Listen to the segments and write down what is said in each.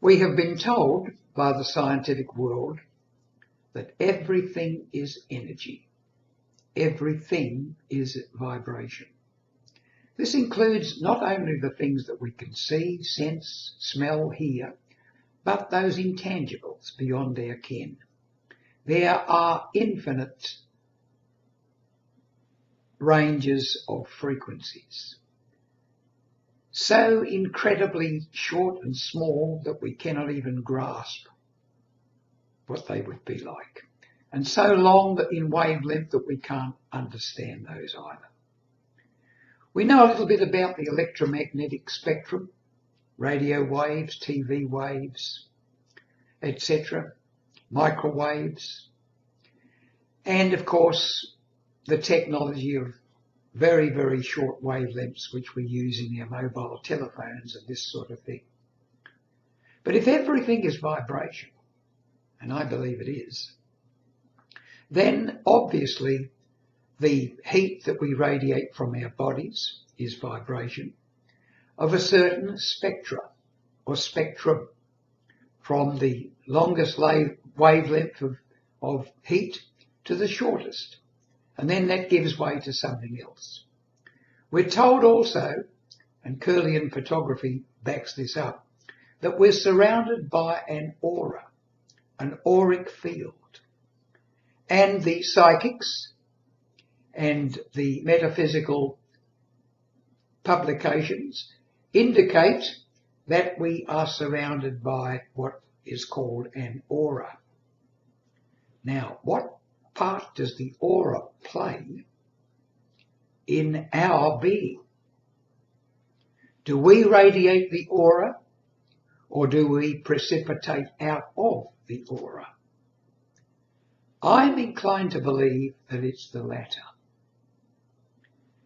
We have been told by the scientific world that everything is energy. Everything is vibration. This includes not only the things that we can see, sense, smell, hear, but those intangibles beyond our ken. There are infinite ranges of frequencies, so incredibly short and small that we cannot even grasp what they would be like, and so long that in wavelength that we can't understand those either. We know a little bit about the electromagnetic spectrum, radio waves, TV waves, etc., microwaves, and of course the technology of very, very short wavelengths which we use in our mobile telephones and this sort of thing. But if everything is vibration, and I believe it is, then obviously the heat that we radiate from our bodies is vibration of a certain spectra or spectrum, from the longest wavelength of heat to the shortest, and then that gives way to something else. We're told also, and Kirlian photography backs this up, that we're surrounded by an aura, an auric field, and the psychics and the metaphysical publications indicate that we are surrounded by what is called an aura. Now, what part does the aura play in our being? Do we radiate the aura, or do we precipitate out of the aura? I'm inclined to believe that it's the latter.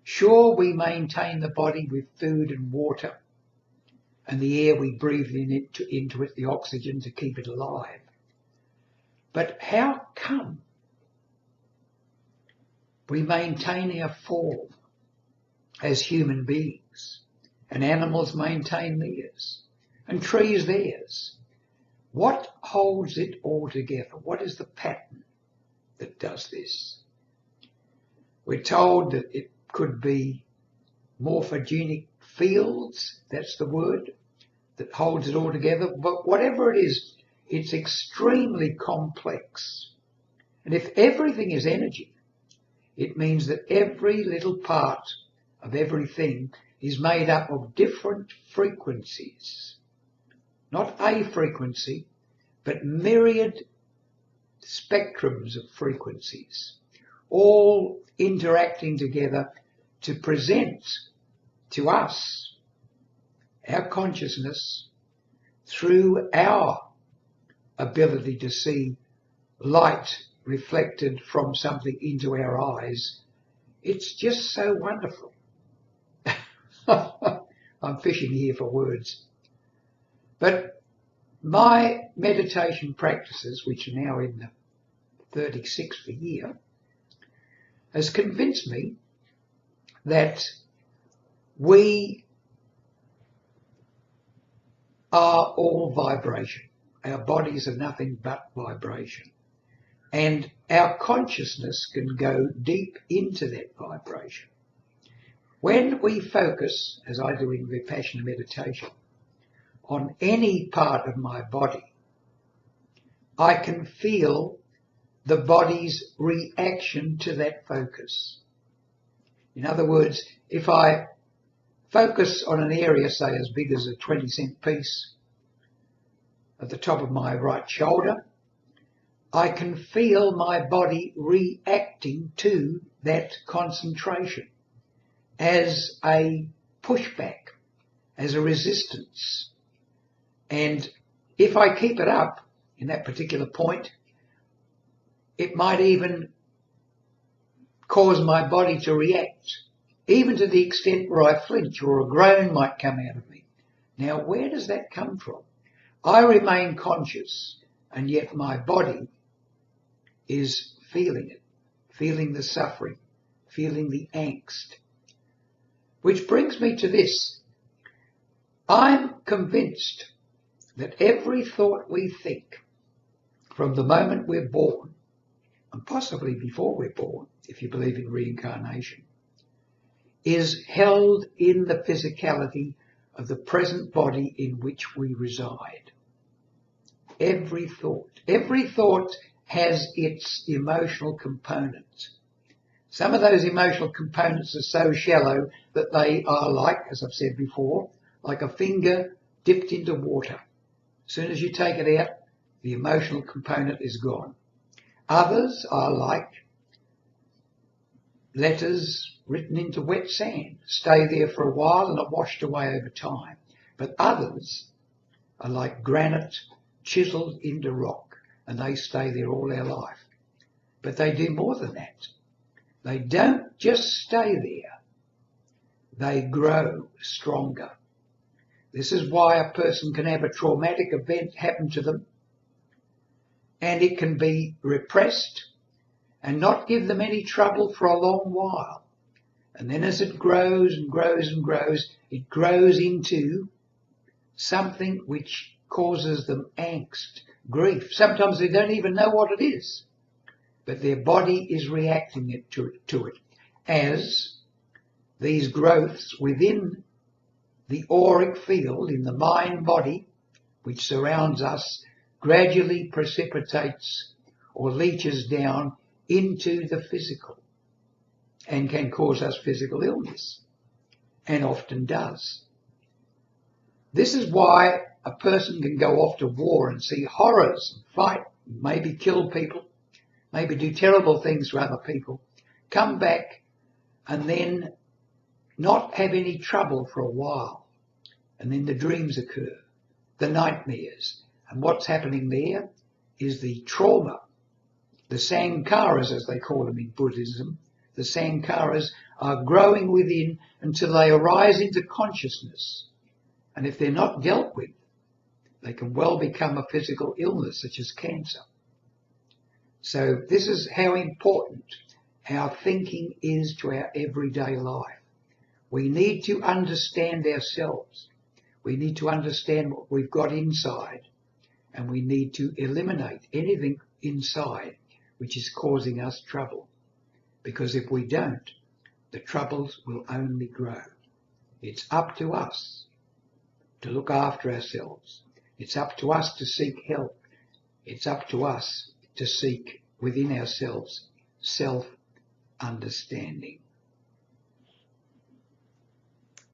Sure, we maintain the body with food and water and the air we breathe into it, the oxygen, to keep it alive. But how come we maintain our form as human beings, and animals maintain theirs, and trees theirs? What holds it all together? What is the pattern that does this? We're told that it could be morphogenic fields, that's the word, that holds it all together. But whatever it is, it's extremely complex. And if everything is energy, it means that every little part of everything is made up of different frequencies. Not a frequency, but myriad spectrums of frequencies, all interacting together to present to us our consciousness through our ability to see light reflected from something into our eyes. It's just so wonderful. I'm fishing here for words. But my meditation practices, which are now in the 36th year, has convinced me that we are all vibration. Our bodies are nothing but vibration. And our consciousness can go deep into that vibration. When we focus, as I do in Vipassana meditation, on any part of my body, I can feel the body's reaction to that focus. In other words, if I focus on an area, say as big as a 20-cent piece at the top of my right shoulder, I can feel my body reacting to that concentration as a pushback, as a resistance. And if I keep it up in that particular point, it might even cause my body to react, even to the extent where I flinch or a groan might come out of me. Now, where does that come from? I remain conscious, and yet my body is feeling it, feeling the suffering, feeling the angst. Which brings me to this. I'm convinced that every thought we think from the moment we're born, and possibly before we're born, if you believe in reincarnation, is held in the physicality of the present body in which we reside. Every thought has its emotional components. Some of those emotional components are so shallow that they are like, as I've said before, like a finger dipped into water. As soon as you take it out, the emotional component is gone. Others are like letters written into wet sand, stay there for a while and are washed away over time. But others are like granite chiseled into rock, and they stay there all their life. But they do more than that. They don't just stay there. They grow stronger. This is why a person can have a traumatic event happen to them, and it can be repressed and not give them any trouble for a long while. And then as it grows and grows and grows, it grows into something which causes them angst, grief. Sometimes they don't even know what it is, but their body is reacting to it as these growths within the auric field in the mind body which surrounds us gradually precipitates or leaches down into the physical and can cause us physical illness, and often does. This is why a person can go off to war and see horrors and fight, maybe kill people, maybe do terrible things to other people, come back and then not have any trouble for a while. And then the dreams occur, the nightmares. And what's happening there is the trauma, the sankharas as they call them in Buddhism. The sankharas are growing within until they arise into consciousness. And if they're not dealt with, they can well become a physical illness such as cancer. So this is how important our thinking is to our everyday life. We need to understand ourselves. We need to understand what we've got inside, and we need to eliminate anything inside which is causing us trouble. Because if we don't, the troubles will only grow. It's up to us to look after ourselves. It's up to us to seek help. It's up to us to seek within ourselves self-understanding.